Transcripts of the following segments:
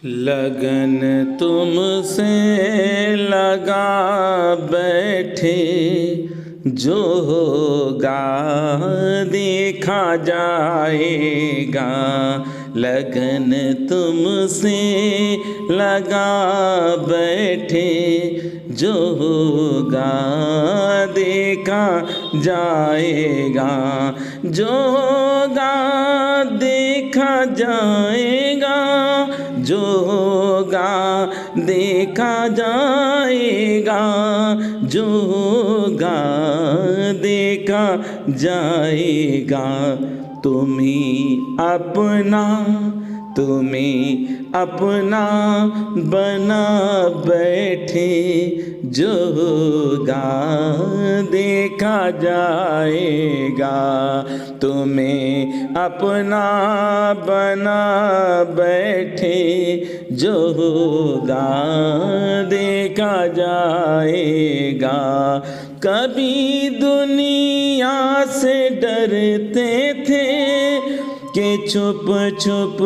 लगन तुमसे लगा बैठे, जो होगा देखा जाएगा। लगन तुमसे लगा बैठे, जो होगा देखा जाएगा। जो होगा देखा जाएगा, जो होगा देखा जाएगा, जो होगा देखा जाएगा। तुम्हें अपना बना बैठे, जो होगा देखा जाएगा। तुम्हें अपना बना बैठे, जो होगा देखा जाएगा। कभी दुनिया से डरते थे कि छुप छुप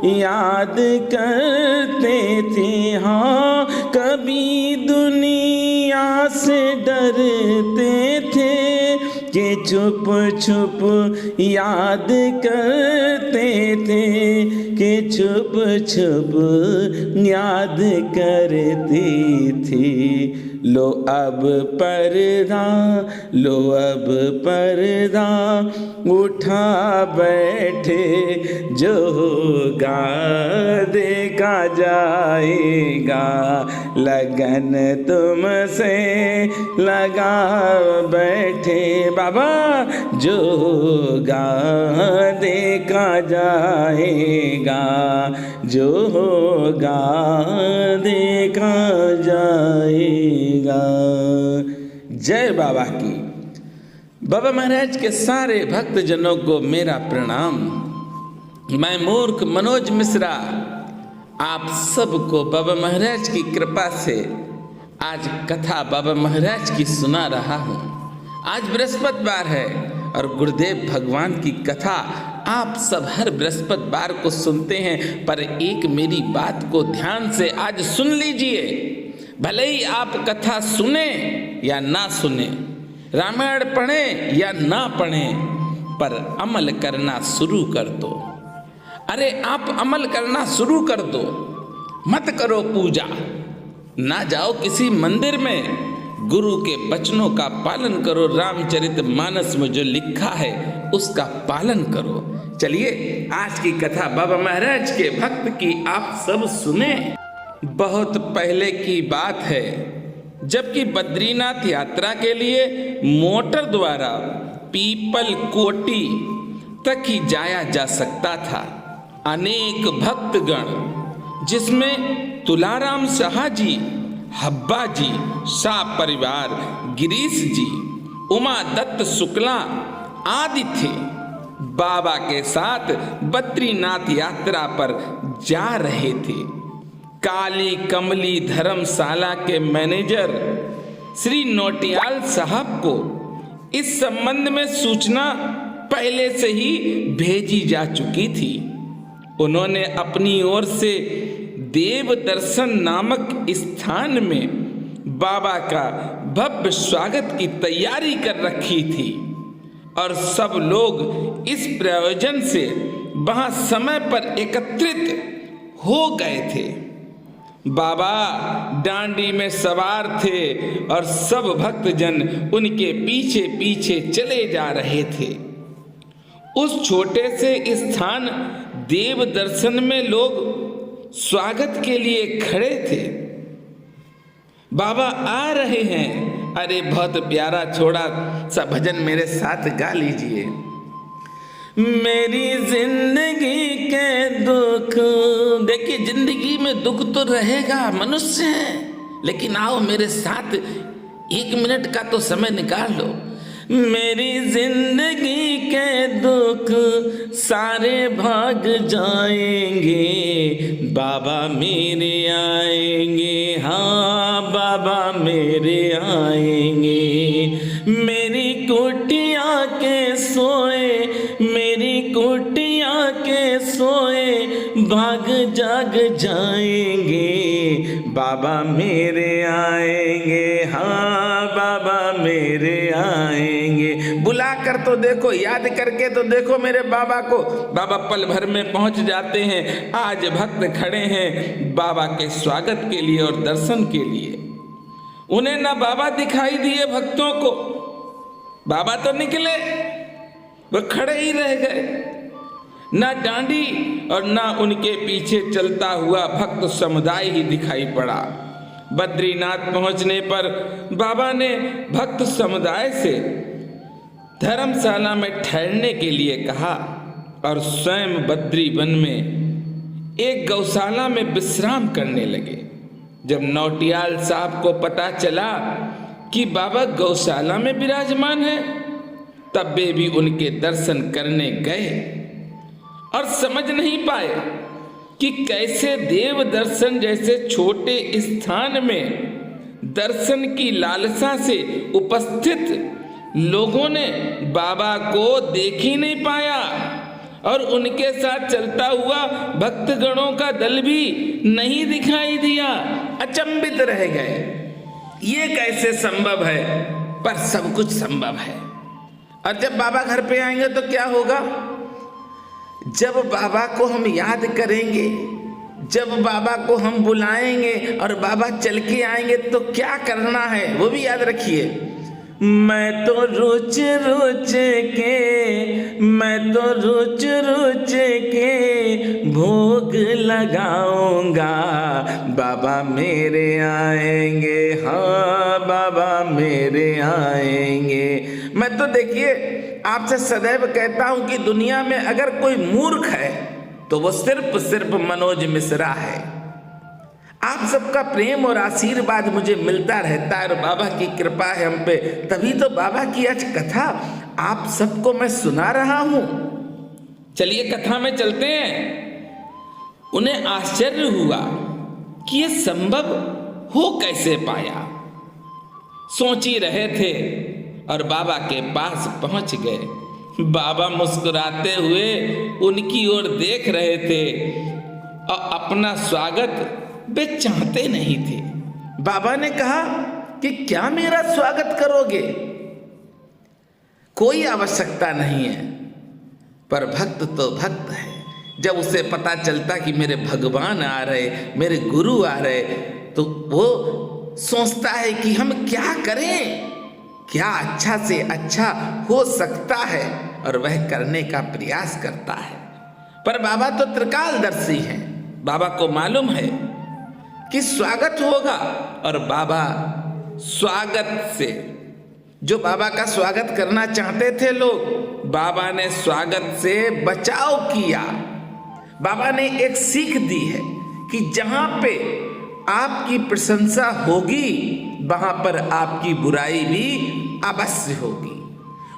याद करते थे। हाँ, कभी दुनिया से डरते थे कि छुप छुप याद करते थे, कि छुप छुप याद करते थे। लो अब पर्दा उठा बैठे, जो होगा देखा जाएगा। लगन तुमसे लगा बैठे बाबा, जो होगा देखा जाएगा, जो होगा देखा जाएगा। जय बाबा की। बाबा महाराज के सारे भक्तजनों को मेरा प्रणाम। मैं मूर्ख मनोज मिश्रा आप सबको बाबा महाराज की कृपा से आज कथा बाबा महाराज की सुना रहा हूँ। आज बृहस्पतिवार है और गुरुदेव भगवान की कथा आप सब हर बृहस्पतिवार को सुनते हैं, पर एक मेरी बात को ध्यान से आज सुन लीजिए। भले ही आप कथा सुने या ना सुने, रामायण पढ़े या ना पढ़े, पर अमल करना शुरू कर दो। अरे आप अमल करना शुरू कर दो, मत करो पूजा, ना जाओ किसी मंदिर में, गुरु के वचनों का पालन करो। रामचरितमानस में जो लिखा है उसका पालन करो। चलिए आज की कथा बाबा महाराज के भक्त की आप सब सुने। बहुत पहले की बात है, जबकि बद्रीनाथ यात्रा के लिए मोटर द्वारा पीपल कोटी तक ही जाया जा सकता था। अनेक भक्तगण, जिसमें तुलाराम शाह जी, हब्बा जी, शाह परिवार, गिरीश जी, उमा दत्त शुक्ला आदि थे, बाबा के साथ बद्रीनाथ यात्रा पर जा रहे थे। काली कमली धर्मशाला के मैनेजर श्री नोटियाल साहब को इस संबंध में सूचना पहले से ही भेजी जा चुकी थी। उन्होंने अपनी ओर से देव दर्शन नामक स्थान में बाबा का भव्य स्वागत की तैयारी कर रखी थी और सब लोग इस प्रयोजन से वहां समय पर एकत्रित हो गए थे। बाबा डांडी में सवार थे और सब भक्तजन उनके पीछे पीछे चले जा रहे थे। उस छोटे से स्थान देव दर्शन में लोग स्वागत के लिए खड़े थे। बाबा आ रहे हैं। अरे बहुत प्यारा छोड़ा सा भजन मेरे साथ गा लीजिए। मेरी जिंदगी के दुख, देखिए जिंदगी में दुख तो रहेगा, मनुष्य है, लेकिन आओ मेरे साथ 1 मिनट का तो समय निकाल लो। मेरी जिंदगी के दुख सारे भाग जाएंगे, बाबा मेरे आएंगे। हाँ बाबा मेरे आएंगे। मेरी कुटिया के सोए, मेरी कुटिया के सोए, भाग जाग जाएंगे, बाबा मेरे आएंगे, हाँ बाबा मेरे आएंगे। बुला कर तो देखो, याद करके तो देखो मेरे बाबा को। बाबा पल भर में पहुंच जाते हैं। आज भक्त खड़े हैं बाबा के स्वागत के लिए और दर्शन के लिए। उन्हें ना बाबा दिखाई दिए भक्तों को, बाबा तो निकले, वो खड़े ही रह गए। ना डांडी और ना उनके पीछे चलता हुआ भक्त समुदाय ही दिखाई पड़ा। बद्रीनाथ पहुंचने पर बाबा ने भक्त समुदाय से धर्मशाला में ठहरने के लिए कहा और स्वयं बद्री वन में एक गौशाला में विश्राम करने लगे। जब नौटियाल साहब को पता चला कि बाबा गौशाला में विराजमान है, तब वे भी उनके दर्शन करने गए और समझ नहीं पाए कि कैसे देव दर्शन जैसे छोटे स्थान में दर्शन की लालसा से उपस्थित लोगों ने बाबा को देख ही नहीं पाया और उनके साथ चलता हुआ भक्तगणों का दल भी नहीं दिखाई दिया। अचंभित रह गए, ये कैसे संभव है? पर सब कुछ संभव है। और जब बाबा घर पे आएंगे तो क्या होगा? जब बाबा को हम याद करेंगे, जब बाबा को हम बुलाएंगे और बाबा चल के आएंगे तो क्या करना है वो भी याद रखिए। मैं तो रुच रुच के भोग लगाऊंगा, बाबा मेरे आएंगे, हाँ बाबा मेरे आएंगे। मैं तो देखिए आपसे सदैव कहता हूं कि दुनिया में अगर कोई मूर्ख है तो वो सिर्फ मनोज मिश्रा है। आप सबका प्रेम और आशीर्वाद मुझे मिलता रहता है और बाबा की कृपा है हम पे, तभी तो बाबा की आज कथा आप सबको मैं सुना रहा हूं। चलिए कथा में चलते हैं। उन्हें आश्चर्य हुआ कि ये संभव हो कैसे पाया। सोच ही रहे थे और बाबा के पास पहुंच गए। बाबा मुस्कुराते हुए उनकी ओर देख रहे थे और अपना स्वागत वे चाहते नहीं थे। बाबा ने कहा कि क्या मेरा स्वागत करोगे? कोई आवश्यकता नहीं है। पर भक्त तो भक्त है। जब उसे पता चलता कि मेरे भगवान आ रहे, मेरे गुरु आ रहे, तो वो सोचता है कि हम क्या करें, क्या अच्छा से अच्छा हो सकता है, और वह करने का प्रयास करता है। पर बाबा तो त्रिकालदर्शी हैं। बाबा को मालूम है कि स्वागत होगा और बाबा स्वागत से, जो बाबा का स्वागत करना चाहते थे लोग, बाबा ने स्वागत से बचाव किया। बाबा ने एक सीख दी है कि जहां पे आपकी प्रशंसा होगी वहां पर आपकी बुराई भी अवश्य होगी।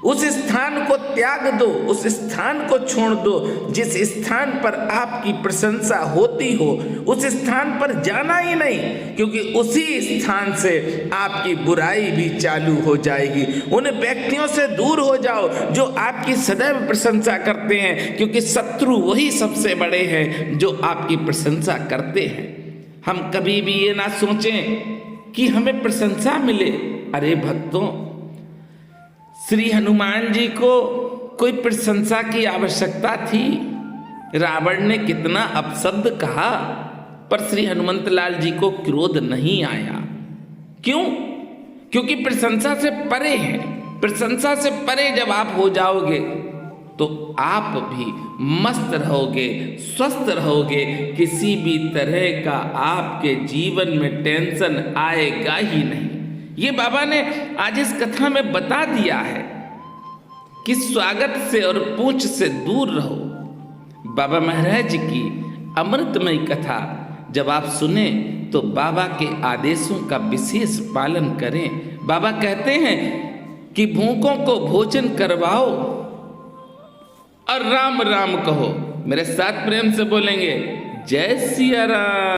उस स्थान को त्याग दो, उस स्थान को छोड़ दो जिस स्थान पर आपकी प्रशंसा होती हो, उस स्थान पर जाना ही नहीं, क्योंकि उसी स्थान से आपकी बुराई भी चालू हो जाएगी। उन व्यक्तियों से दूर हो जाओ जो आपकी सदैव प्रशंसा करते हैं, क्योंकि शत्रु वही सबसे बड़े हैं जो आपकी प्रशंसा करते हैं। हम कभी भी ये ना सोचें कि हमें प्रशंसा मिले। अरे भक्तों, श्री हनुमान जी को कोई प्रशंसा की आवश्यकता थी? रावण ने कितना अपशब्द कहा, पर श्री हनुमंत लाल जी को क्रोध नहीं आया। क्यों? क्योंकि प्रशंसा से परे हैं। प्रशंसा से परे जब आप हो जाओगे तो आप भी मस्त रहोगे, स्वस्थ रहोगे, किसी भी तरह का आपके जीवन में टेंशन आएगा ही नहीं। ये बाबा ने आज इस कथा में बता दिया है कि स्वागत से और पूछ से दूर रहो। बाबा महाराज की अमृतमयी कथा जब आप सुने तो बाबा के आदेशों का विशेष पालन करें। बाबा कहते हैं कि भूखों को भोजन करवाओ और राम राम कहो। मेरे साथ प्रेम से बोलेंगे, जय सिया राम।